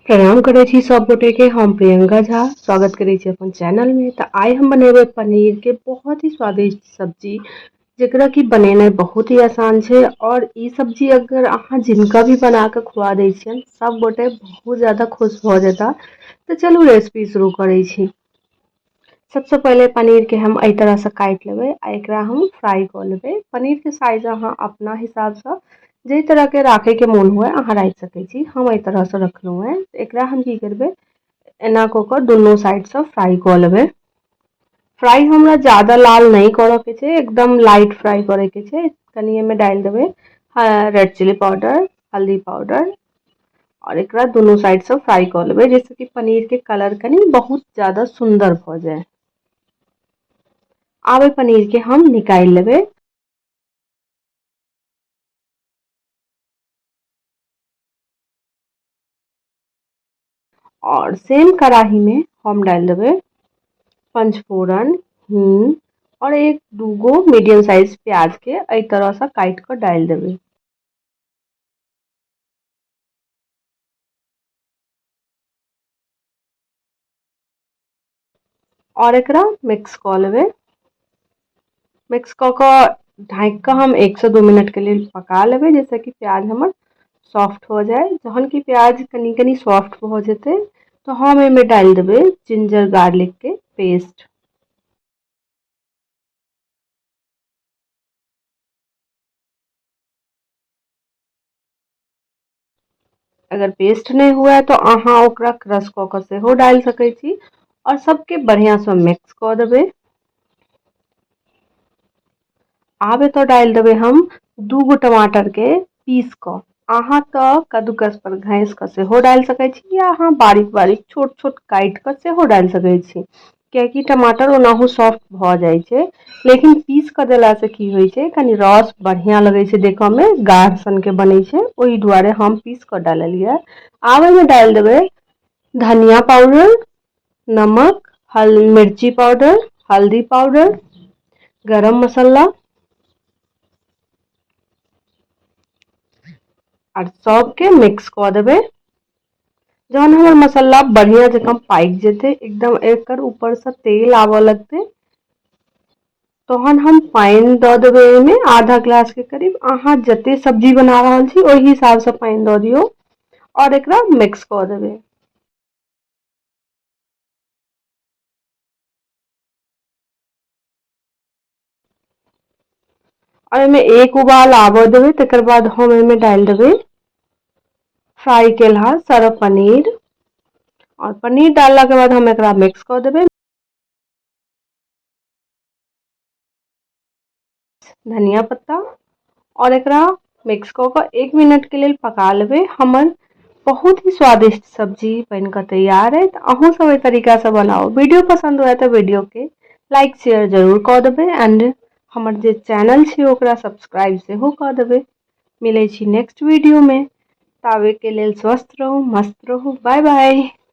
प्रणाम करै छी सब गोटे के। हम प्रियंका झा स्वागत करै छी अपन चैनल में। तो आइ हम बनेबे पनीर के बहुत ही स्वादिष्ट सब्जी, जेकरा कि बनेनाइ बहुत ही आसान है। और ई सब्जी अगर अहाँ जिनका भी बना के खुआ दै छियन, सब गोटे बहुत ज्यादा खुश भ जेता। तो चलू रेसिपी शुरू करै छी। सबसे पहले पनीर के हम एहि तरह से काट लेबै आ एकरा हम फ्राई कर लेबै। पनीर के साइज अहाँ अपना हिसाब से जे तरह के राखे के मन हुए अहाँ राख सकै छी। हम एहि तरह से रखलहुँ है। एकरा हम की करबै, एना क के दुनू साइड से फ्राई कर लेबै। फ्राई हमरा ज्यादा लाल नहीं करे के छै, एकदम लाइट फ्राई करे के छै। कनी एमे डाल देबै रेड चिली पाउडर, हल्दी पाउडर और एकरा दोनों साइड से फ्राई कर लेबै, जैसे कि पनीर के कलर कनी बहुत ज्यादा सुंदर भ जाए। आब एहि पनीर के हम निकाल लेबै। और सेम कढ़ाई में हम डाल देबै पंचफोरन, हींग और एक दूगो मीडियम साइज प्याज के एहि तरह से काट के डाल देबै। और एकरा मिक्स कर लेबै। मिक्स क के ढाँक के हम 1 से 2 मिनट के लिए पका लेबै, जैसे कि प्याज हमर सॉफ्ट हो जाए। जहन की प्याज कनी कनी सॉफ्ट हो जेते तो हम एमे डाल देबै जिंजर गार्लिक के पेस्ट। अगर पेस्ट नहीं हुआ तो अहाँ ओकरा क्रश क के सेहो डाल सकै छी। और सबके बढ़िया से मिक्स कर देबै। आब एतो डाल देबै हम दूगो टमाटर के पीस क। अहाँ तो कद्दूकस पर घैस के सेहो डाल सकै छी, या अहाँ बारीक बारीक छोट छोट काट के सेहो डाल सकै छी। कियाकि टमाटर ओनाहु सॉफ्ट भ जाय छै, लेकिन पीस के देला से की होय छै, कनी रस बढ़िया लगे छै, देखो में गाढ़ सन के बनै छै। ओहि दुआरे हम पीस के डाललिए। आब एमे डाल देबै धनिया पाउडर, नमक, मिर्ची पाउडर, हल्दी पाउडर, गरम मसाला और सबके मिक्स कर देबै। जहन हमर मसाला बढ़िया जकाँ पाक जेते, एकदम एकर ऊपर से तेल आवे लगते, तहन हम पानी द देबै एमे आधा गिलास के करीब। अहाँ जते सब्जी बना रहल छी ओहि हिसाब से पानी द दियौ और एकरा मिक्स कर देबै। और एमे एक उबाल आवे देबै, तकर बाद हम एमे डाल देबै फ्राई केलहा सारा पनीर। और पनीर डालला के बाद हम एकरा मिक्स कर देबै। धनिया पत्ता और एकरा मिक्स क के 1 मिनट के लिए पका लेबै। हमर बहुत ही स्वादिष्ट सब्जी बन के तैयार है। तो अहूँ सब एहि तरीका से बनाओ। वीडियो पसंद हुए तो वीडियो के लाइक शेयर जरूर कर देबै। एंड हमर जे चैनल छै ओकरा सब्सक्राइब सेहो कर देबै। मिलै छी नेक्स्ट वीडियो में। तावे के लेल स्वस्थ रहू, मस्त रहू। बाय बाय।